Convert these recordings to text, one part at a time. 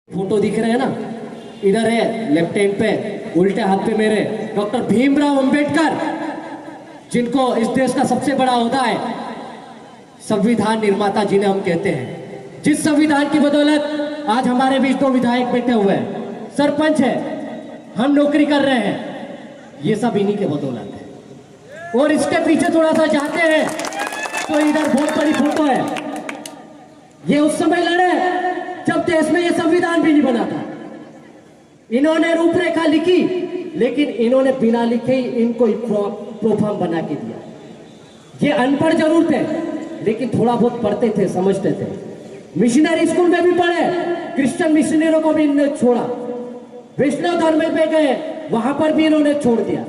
Photo दिख रहे हैं ना, इधर है लेफ्ट हैंड पे, उल्टे हाथ पे मेरे डॉक्टर भीमराव अंबेडकर, जिनको इस देश का सबसे बड़ा ओहदा है, संविधान निर्माता जिन्हें हम कहते हैं। जिस संविधान की बदौलत आज हमारे बीच 2 विधायक बैठे हुए हैं, सरपंच है, हम नौकरी कर रहे हैं, ये सब इन्हीं के बदौलत है। और इसके पीछे थोड़ा सा जाते हैं तो इधर बहुत बड़ी फोटो है। ये उस समय लड़े जब देश में ये संविधान भी नहीं बना था। इन्होंने रूपरेखा लिखी, लेकिन इन्होंने बिना लिखे ही इनको प्रोफार्म बना के दिया। ये अनपढ़ जरूर थे, लेकिन थोड़ा बहुत पढ़ते थे, समझते थे। मिशनरी स्कूल में भी पढ़े, क्रिश्चियन मिशनरियों को भी इन्होंने छोड़ा, वैष्णव धर्म पे गए, वहां पर भी इन्होंने छोड़ दिया।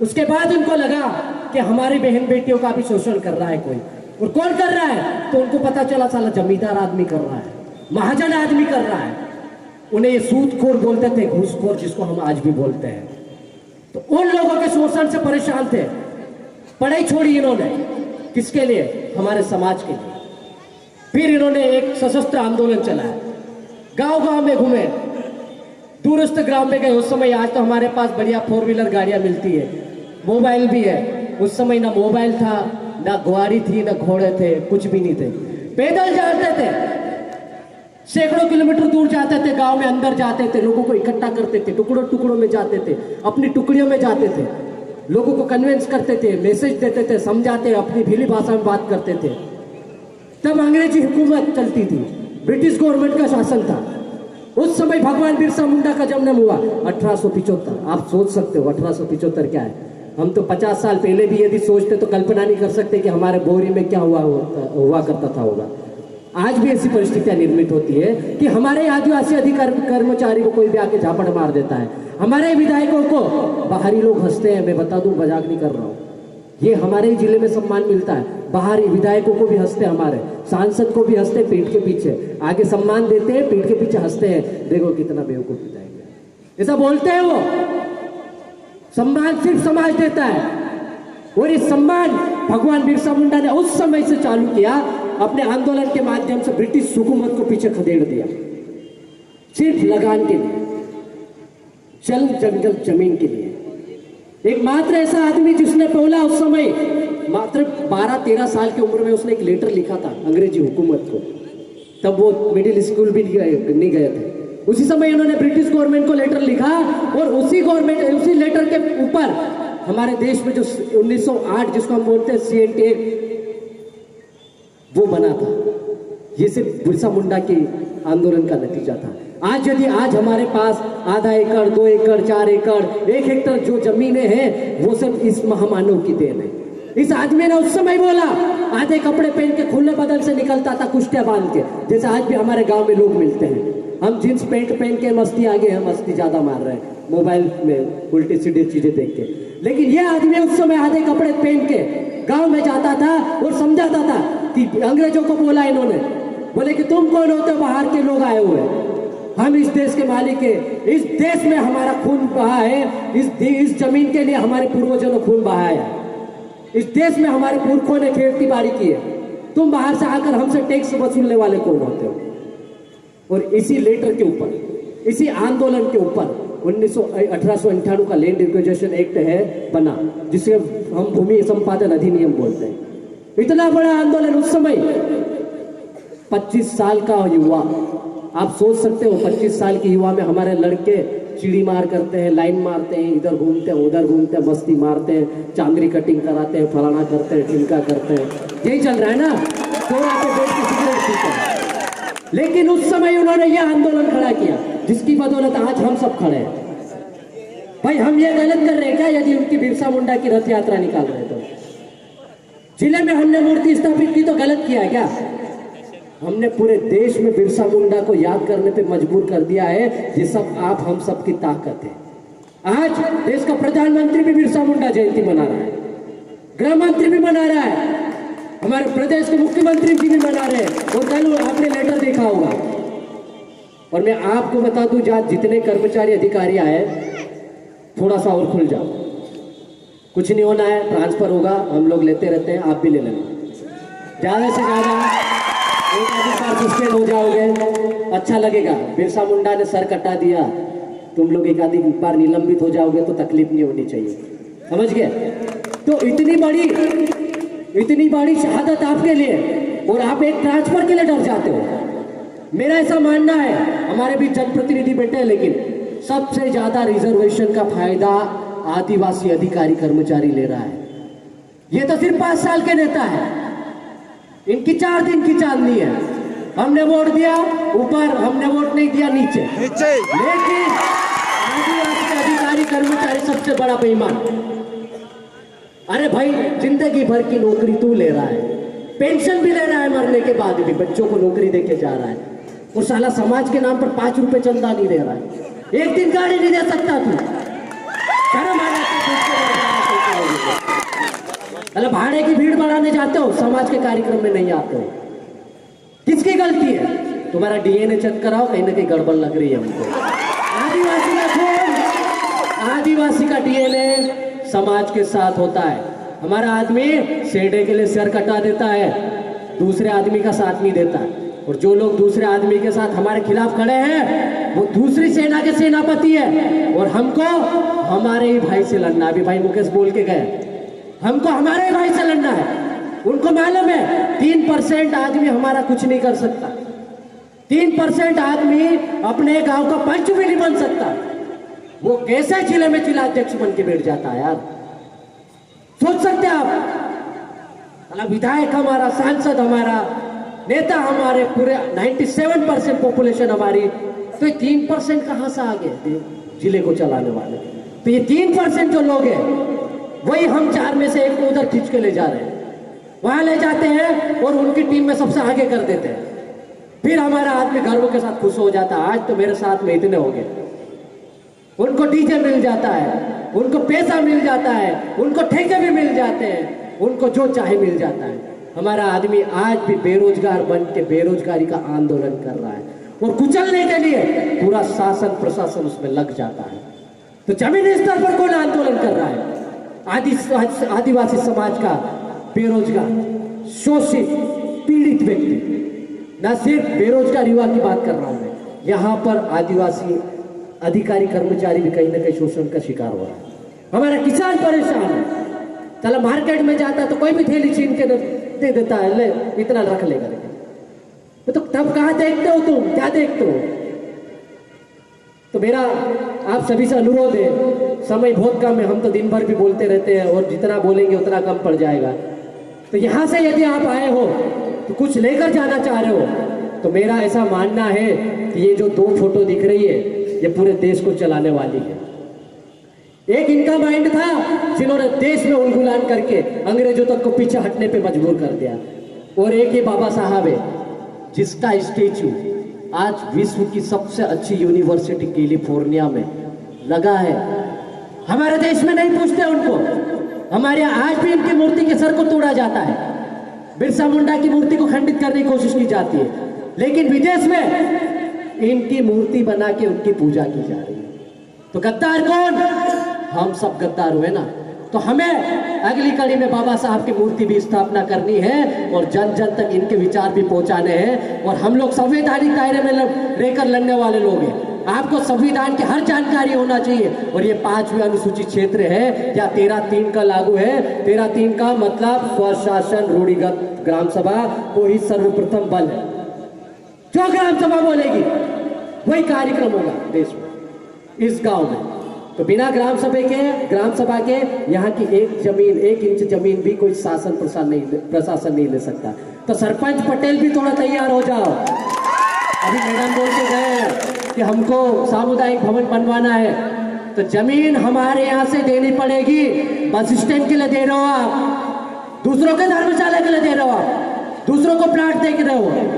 उसके बाद उनको लगा कि हमारी बहन बेटियों का भी शोषण कर रहा है कोई, और कौन कर रहा है, तो उनको पता चला साला जमींदार आदमी कर रहा है, महाजन आदमी कर रहा है। उन्हें ये सूदखोर बोलते थे, घूसखोर, जिसको हम आज भी बोलते हैं। तो उन लोगों के शोषण से परेशान थे, पढ़ाई छोड़ी इन्होंने, किसके लिए? हमारे समाज के लिए। फिर इन्होंने एक सशस्त्र आंदोलन चलाया, गांव गांव में घूमे, दूरस्थ ग्राम में गए। उस समय, आज तो हमारे पास बढ़िया 4 व्हीलर गाड़ियां मिलती है, मोबाइल भी है। उस समय ना मोबाइल था, ना गाड़ी थी, ना घोड़े थे, कुछ भी नहीं थे। पैदल जाते थे, सैकड़ों किलोमीटर दूर जाते थे, गांव में अंदर जाते थे, लोगों को इकट्ठा करते थे, टुकड़ों टुकड़ों में जाते थे, अपनी टुकड़ियों में जाते थे, लोगों को कन्विंस करते थे, मैसेज देते थे, समझाते, अपनी भीली भाषा में बात करते थे। तब अंग्रेजी हुकूमत चलती थी, ब्रिटिश गवर्नमेंट का शासन था। उस समय भगवान बिरसा मुंडा का जन्म हुआ 1875। आप सोच सकते हो 1875 क्या है? हम तो 50 साल पहले भी यदि सोचते तो कल्पना नहीं कर सकते कि हमारे बोरी में क्या हुआ करता था होगा। आज भी ऐसी परिस्थितियां निर्मित होती है कि हमारे आदिवासी अधिकारी कर्मचारी को कोई भी आके झापड़ मार देता है, हमारे विधायकों को बाहरी लोग हंसते हैं। मैं बता दूं, मजाक नहीं कर रहा हूँ, ये हमारे ही जिले में सम्मान मिलता है। बाहरी विधायकों को भी हंसते, हमारे सांसद को भी हंसते, पीठ के पीछे आगे सम्मान देते हैं, पीठ के पीछे हंसते हैं। देखो कितना बेवकूफ विधायक है, ऐसा बोलते हैं वो। सम्मान सिर्फ समाज देता है, और इस सम्मान भगवान बिरसा मुंडा ने उस समय से चालू किया, अपने आंदोलन के माध्यम से ब्रिटिश हुकूमत को पीछे खदेड़ दिया, सिर्फ लगान के लिए, जल जंगल जमीन के लिए। एक मात्र ऐसा आदमी जिसने बोला उस समय, मात्र 12-13 साल की उम्र में, उसने एक लेटर लिखा था अंग्रेजी हुकूमत को। तब वो मिडिल स्कूल भी नहीं गए थे। उसी समय उन्होंने ब्रिटिश गवर्नमेंट को लेटर लिखा, और उसी लेटर के ऊपर हमारे देश में जो 1908 जिसको हम बोलते हैं CNT एक्ट, वो बना था। ये सिर्फ बिरसा मुंडा के आंदोलन का नतीजा था। आज हमारे पास आधा एकड़, 2 एकड़, 4 एकड़, 1 हेक्टर जो जमीनें हैं, वो सब इस महामानव की देन है। इस आदमी ने उस समय बोला, आधे कपड़े पहन के खुले बदन से निकलता था, कुश्तियां बांध के, जैसे आज भी हमारे गांव में लोग मिलते हैं। हम जींस पैंट पहन के मस्ती आगे हैं, मस्ती ज्यादा मार रहे हैं मोबाइल में उल्टी सीधी चीजें देख के। लेकिन यह आदमी उस समय आधे कपड़े पहन के गांव में जाता था और समझाता था कि अंग्रेजों को बोला इन्होंने, बोले कि तुम कौन होते हो, बाहर के लोग आए हुए, हम इस देश के मालिक है, इस देश में हमारा खून बहा है, इस जमीन के लिए हमारे पूर्वजों ने खून बहाया है, इस देश में हमारे पुरखों ने खेती बाड़ी की है, तुम बाहर से आकर हमसे टैक्स वसूलने वाले कौन होते हो? और इसी लेटर के ऊपर, इसी आंदोलन के ऊपर 1898 का लैंड एक्विजिशन एक्ट है बना, जिसे हम भूमि संपादन अधिनियम बोलते हैं। इतना बड़ा आंदोलन उस समय, 25 साल का युवा, आप सोच सकते हो 25 साल के युवा में हमारे लड़के चिड़ी मार करते हैं, लाइन मारते हैं, इधर घूमते हैं, उधर घूमते हैं, मस्ती मारते हैं, चांदरी कटिंग कराते हैं, फलाना करते हैं, ठिमका करते हैं, यही चल रहा है ना, थोड़ा के बैठ के सिगरेट पीते हैं। लेकिन उस समय उन्होंने यह आंदोलन खड़ा किया, जिसकी बदौलत आज हम सब खड़े हैं। भाई हम ये गलत कर रहे हैं क्या यदि उनकी बिरसा मुंडा की रथ यात्रा निकाल रहे तो? जिले में हमने मूर्ति स्थापित की तो गलत किया है क्या? हमने पूरे देश में बिरसा मुंडा को याद करने पे मजबूर कर दिया है। ये सब आप हम सब की ताकत है। आज देश का प्रधानमंत्री भी बिरसा मुंडा जयंती मना रहा है, गृह मंत्री भी मना रहा है, हमारे प्रदेश के मुख्यमंत्री जी भी मना रहे हैं, और कल आपने लेटर देखा होगा। और मैं आपको बता दूं, जहां जितने कर्मचारी अधिकारी आए, थोड़ा सा और खुल जाओ, कुछ नहीं होना है, ट्रांसफर होगा, हम लोग लेते रहते हैं, आप भी ले लेना, ज्यादा से ज्यादा एक आधी बार सस्पेंड हो जाओगे, अच्छा लगेगा। बिरसा मुंडा ने सर कटा दिया, तुम लोग एक आधी बार निलंबित हो जाओगे तो तकलीफ नहीं होनी चाहिए, समझ गए? तो इतनी बड़ी शहादत आपके लिए, और आप एक ट्रांसफर के लिए डर जाते हो। मेरा ऐसा मानना है, हमारे भी जनप्रतिनिधि बैठे हैं, लेकिन सबसे ज्यादा रिजर्वेशन का फायदा आदिवासी अधिकारी कर्मचारी ले रहा है। ये तो सिर्फ 5 साल के नेता है, इनकी 4 दिन की चांदनी है। हमने वोट दिया ऊपर, हमने वोट नहीं दिया नीचे। लेकिन आदिवासी अधिकारी कर्मचारी सबसे बड़ा बेईमान। अरे भाई, जिंदगी भर की नौकरी तू ले रहा है, पेंशन भी ले रहा है, मरने के बाद भी बच्चों को नौकरी देके जा रहा है, और साला समाज के नाम पर 5 रुपए चंदा नहीं दे रहा है, एक दिन गाड़ी नहीं दे सकता तू। शर्म आ जाती है। मतलब भाड़े की भीड़ बढ़ाने जाते हो, समाज के कार्यक्रम में नहीं आते हो। किसकी गलती है? तुम्हारा डीएनए चेक कराओ, कहीं ना कहीं गड़बड़ लग रही है हमको। आदिवासी का खून, आदिवासी का डीएनए समाज के साथ होता है। हमारा आदमी सेडे के लिए सर कटा देता है, दूसरे आदमी का साथ नहीं देता। और जो लोग दूसरे आदमी के साथ हमारे खिलाफ खड़े हैं, वो दूसरी सेना के सेनापति है, और हमको हमारे ही भाई से लड़ना। अभी भाई मुकेश बोल के गए, हमको हमारे ही भाई से लड़ना है। उनको मालूम है 3% आदमी हमारा कुछ नहीं कर सकता, 3% आदमी अपने गांव का पंच भी नहीं बन सकता। वो कैसे जिले में जिलाध्यक्ष बन के बैठ जाता है यार, सोच सकते हैं आप? विधायक हमारा, सांसद हमारा, नेता हमारे, पूरे 97% पॉपुलेशन हमारी, तो ये 3% कहां से आ गए जिले को चलाने वाले? तो ये 3% जो लोग हैं, वही हम 4 में से 1 को उधर खींच के ले जा रहे हैं, वहां ले जाते हैं और उनकी टीम में सबसे आगे कर देते हैं। फिर हमारा आदमी गर्व के साथ खुश हो जाता है, आज तो मेरे साथ में इतने हो गए। उनको डीजे मिल जाता है, उनको पैसा मिल जाता है, उनको ठेके भी मिल जाते हैं, उनको जो चाहे मिल जाता है। हमारा आदमी आज भी बेरोजगार बन के बेरोजगारी का आंदोलन कर रहा है, और कुचलने के लिए पूरा शासन प्रशासन उसमें लग जाता है। तो जमीनी स्तर पर कौन आंदोलन कर रहा है? आदिवासी समाज का बेरोजगार, शोषित, पीड़ित व्यक्ति। न सिर्फ बेरोजगार युवा की बात कर रहा हूं मैं, यहाँ पर आदिवासी अधिकारी कर्मचारी भी कहीं ना कहीं शोषण का शिकार हो रहा है। हमारा किसान परेशान है, चलो मार्केट में जाता है तो कोई भी थैली छीन के दे देता है, ले इतना रख लेगा। तो तब कहाँ देखते हो तुम, क्या देखते हो? तो मेरा आप सभी से अनुरोध है, समय बहुत कम है, हम तो दिन भर भी बोलते रहते हैं, और जितना बोलेंगे उतना कम पड़ जाएगा। तो यहाँ से यदि आप आए हो तो कुछ लेकर जाना चाह रहे हो, तो मेरा ऐसा मानना है कि ये जो 2 फोटो दिख रही है, ये पूरे देश को चलाने वाली है। एक इनका माइंड था जिन्होंने देश में उलगुलान करके अंग्रेजों तक को पीछे हटने पे मजबूर कर दिया, और एक ये बाबा साहब है जिसका स्टेच्यू आज विश्व की सबसे अच्छी यूनिवर्सिटी कैलिफोर्निया में लगा है। हमारे देश में नहीं पूछते उनको, हमारे आज भी इनकी मूर्ति के सर को तोड़ा जाता है, बिरसा मुंडा की मूर्ति को खंडित करने की कोशिश की जाती है, लेकिन विदेश में इनकी मूर्ति बना के उनकी पूजा की जा रही है। तो गद्दार कौन? हम सब गद्दार हुए ना। तो हमें अगली कड़ी में बाबा साहब की मूर्ति भी स्थापना करनी है, और जन जन तक इनके विचार भी पहुंचाने हैं। और हम लोग संवैधानिक दायरे में रहकर लड़ने वाले लोग हैं। आपको संविधान की हर जानकारी होना चाहिए, और ये 5वीं अनुसूचित क्षेत्र है या 13(3) का लागू है। 13(3) का मतलब स्वशासन रूढ़िगत ग्राम सभा को ही सर्वप्रथम बल है। जो ग्राम सभा बोलेगी वही कार्यक्रम होगा देश में, इस गांव में। तो बिना ग्राम सभा के यहाँ की 1 इंच जमीन भी कोई शासन प्रशासन नहीं ले सकता। तो सरपंच पटेल भी थोड़ा तैयार हो जाओ। अभी मैडम बोल के गए कि हमको सामुदायिक भवन बनवाना है, तो जमीन हमारे यहाँ से देनी पड़ेगी। बस स्टैंड के लिए दे रहे हो आप, दूसरों के धर्मशाला के लिए दे रहे हो आप, दूसरों को प्लाट दे रहे हो।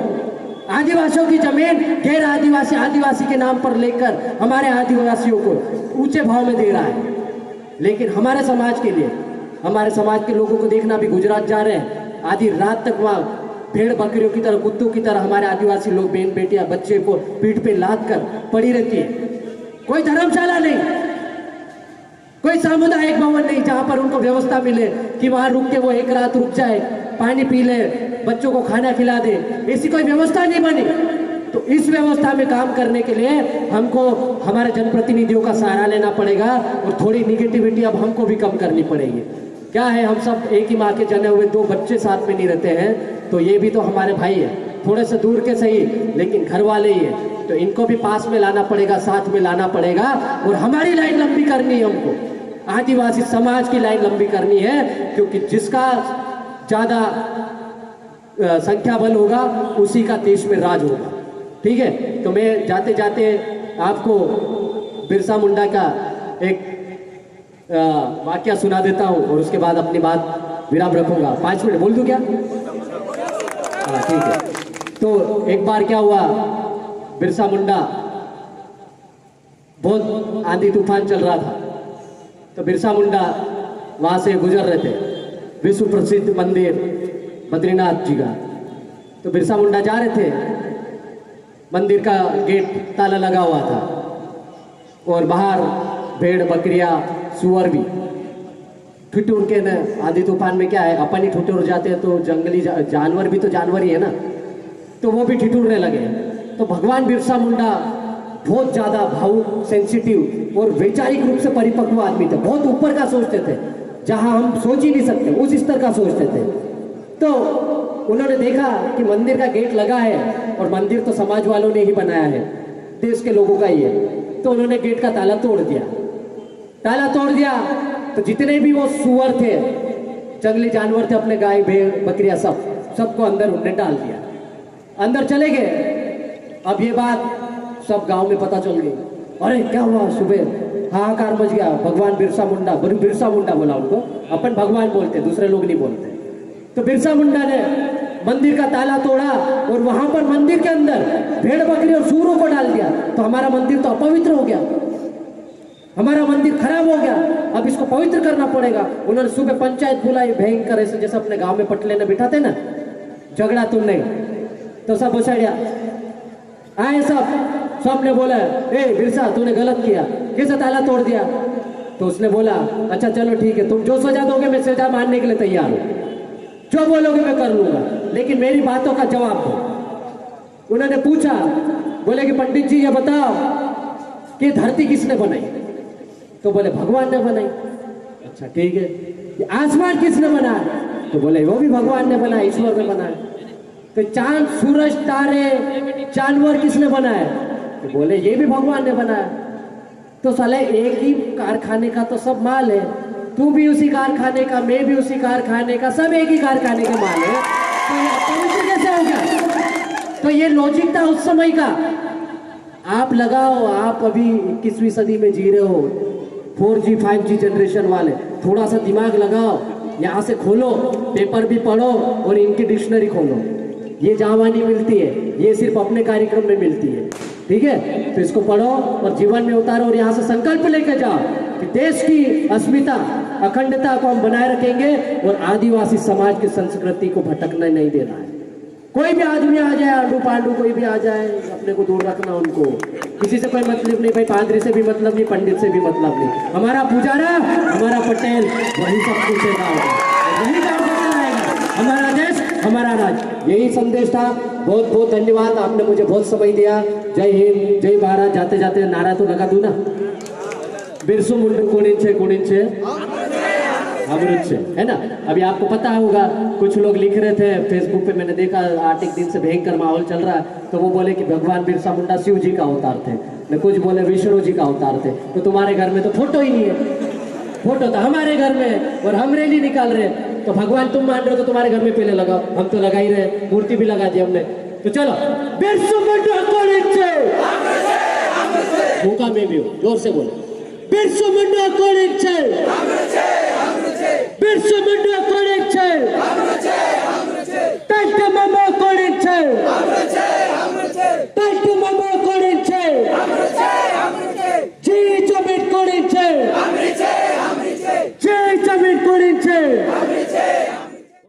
आदिवासियों की जमीन गैर आदिवासी के नाम पर लेकर हमारे आदिवासियों को ऊंचे भाव में दे रहा है। लेकिन हमारे समाज के लिए, हमारे समाज के लोगों को देखना, भी गुजरात जा रहे हैं, आधी रात तक वहाँ भेड़ बकरियों की तरह, कुत्तों की तरह हमारे आदिवासी लोग, बहन बेटियां, बच्चे को पीठ पे लाद कर पड़ी रहती है। कोई धर्मशाला नहीं, कोई सामुदायिक भवन नहीं जहां पर उनको व्यवस्था मिले कि वहां रुक के वो 1 रात रुक जाए, पानी पी ले, बच्चों को खाना खिला दे, ऐसी कोई व्यवस्था नहीं बनी। तो इस व्यवस्था में काम करने के लिए हमको हमारे जनप्रतिनिधियों का सहारा लेना पड़ेगा और थोड़ी निगेटिविटी अब हमको भी कम करनी पड़ेगी। क्या है, हम सब एक ही माँ के जने हुए, 2 बच्चे साथ में नहीं रहते हैं, तो ये भी तो हमारे भाई है, थोड़े से दूर के सही लेकिन घर वाले ही है, तो इनको भी पास में लाना पड़ेगा, साथ में लाना पड़ेगा और हमारी लाइन लंबी करनी है हमको, आदिवासी समाज की लाइन लंबी करनी है, क्योंकि जिसका ज़्यादा संख्या बल होगा उसी का देश में राज होगा। ठीक है, तो मैं जाते जाते आपको बिरसा मुंडा का एक वाक्य सुना देता हूँ और उसके बाद अपनी बात विराम रखूंगा। 5 मिनट बोल दूं क्या? हाँ ठीक है। तो एक बार क्या हुआ, बिरसा मुंडा, बहुत आंधी तूफान चल रहा था, तो बिरसा मुंडा वहां से गुजर रहे थे, विश्व प्रसिद्ध मंदिर बद्रीनाथ जी का। तो बिरसा मुंडा जा रहे थे, मंदिर का गेट ताला लगा हुआ था और बाहर भेड़ बकरियां सुअर भी ठिठुर के न, आंधी तूफान में क्या है, अपन ही ठिठुर जाते हैं तो जंगली जानवर भी तो जानवर ही है ना, तो वो भी ठिठुरने लगे। तो भगवान बिरसा मुंडा बहुत ज्यादा भावुक, सेंसिटिव और वैचारिक रूप से परिपक्व आदमी थे, बहुत ऊपर का सोचते थे, जहां हम सोच ही नहीं सकते उस स्तर का सोचते थे। तो उन्होंने देखा कि मंदिर का गेट लगा है और मंदिर तो समाज वालों ने ही बनाया है, देश के लोगों का ही है, तो उन्होंने गेट का ताला तोड़ दिया। ताला तोड़ दिया तो जितने भी वो सुअर थे, जंगली जानवर थे, अपने गाय भेड़ बकरियां सबको अंदर उन्होंने डाल दिया, अंदर चले गए। अब ये बात सब गांव में पता चल गई, अरे क्या हुआ, सुबह हाहाकार मच गया, भगवान बिरसा मुंडा, बिरसा मुंडा बोला उनको, अपन भगवान बोलते, दूसरे लोग नहीं बोलते। तो बिरसा मुंडा ने मंदिर का ताला तोड़ा और वहां पर मंदिर के अंदर भेड़ बकरी और सूरों को डाल दिया, तो हमारा मंदिर तो अपवित्र हो गया, हमारा मंदिर खराब हो गया, अब इसको पवित्र करना पड़ेगा। उन्होंने सुबह पंचायत बुलाई, भयंकर ऐसे जैसे अपने गांव में पटले ने बिठाते ना, झगड़ा तुम नहीं, तो सब बसाड़िया आए, सबने बोला, ए बिरसा तूने गलत किया, कैसे ताला तोड़ दिया? तो उसने बोला, अच्छा चलो ठीक है, तुम जो सजा दोगे मैं सजा मानने के लिए तैयार हूं, जो बोलोगे मैं कर लूंगा, लेकिन मेरी बातों का जवाब दो। उन्होंने पूछा, बोले कि पंडित जी ये बताओ कि धरती किसने बनाई? तो बोले भगवान ने बनाई। अच्छा ठीक है, ये आसमान किसने बनाया? तो बोले वो भी भगवान ने बनाया, ईश्वर ने बनाया। तो चांद सूरज तारे जानवर किसने बनाया? तो बोले ये भी भगवान ने बनाया। तो साले एक ही कारखाने का तो सब माल है, तू भी उसी कारखाने का, मैं भी उसी कारखाने का, सब एक ही कारखाने के माल है, तो ये अपवित्र कैसे हो गया? तो ये लॉजिक था उस समय का। आप लगाओ, आप अभी 21वीं सदी में जी रहे हो, 4G 5G जनरेशन वाले, थोड़ा सा दिमाग लगाओ, यहाँ से खोलो, पेपर भी पढ़ो और इनकी डिक्शनरी खोलो, ये जहाँ नहीं मिलती है, ये सिर्फ अपने कार्यक्रम में मिलती है। ठीक है, तो इसको पढ़ो और जीवन में उतारो और यहाँ से संकल्प लेके जाओ कि देश की अस्मिता, अखंडता को हम बनाए रखेंगे और आदिवासी समाज की संस्कृति को भटकने नहीं देना है। कोई भी आदमी आ जाए, आंडू पांडू कोई भी आ जाए, अपने को दूर रखना, उनको किसी से कोई मतलब नहीं भाई, पादरी से भी मतलब नहीं, पंडित से भी मतलब नहीं, हमारा पुजारा, हमारा पटेल, वही सब कुछ है, वही काम चलाएगा, हमारा देश, हमारा राज। यही संदेश था। बहुत बहुत धन्यवाद, आपने मुझे बहुत समय दिया। जय हिंद, जय भारत। जाते जाते नारा तो लगा दूं ना, बिरसू मुंडू कोणिंचे कोणिंचे अमृत से, है ना। अभी आपको पता होगा, कुछ लोग लिख रहे थे फेसबुक पे, मैंने देखा 8 दिन से भयंकर माहौल चल रहा है, तो वो बोले कि भगवान बिरसा मुंडा शिव जी का अवतार थे, न कुछ बोले विष्णु जी का अवतार थे। तो तुम्हारे घर में तो फोटो ही नहीं है, फोटो तो हमारे घर में और हम रैली निकाल रहे हैं। तो भगवान तुम मान रहे हो तो तुम्हारे घर में पहले लगाओ, हम तो लगा ही रहे, मूर्ति भी लगा दी हमने। तो चलो, बिरसा मुंडा कोणिंचे, भूखा में भी हो, जोर से बोलो, बिरसा मुंडा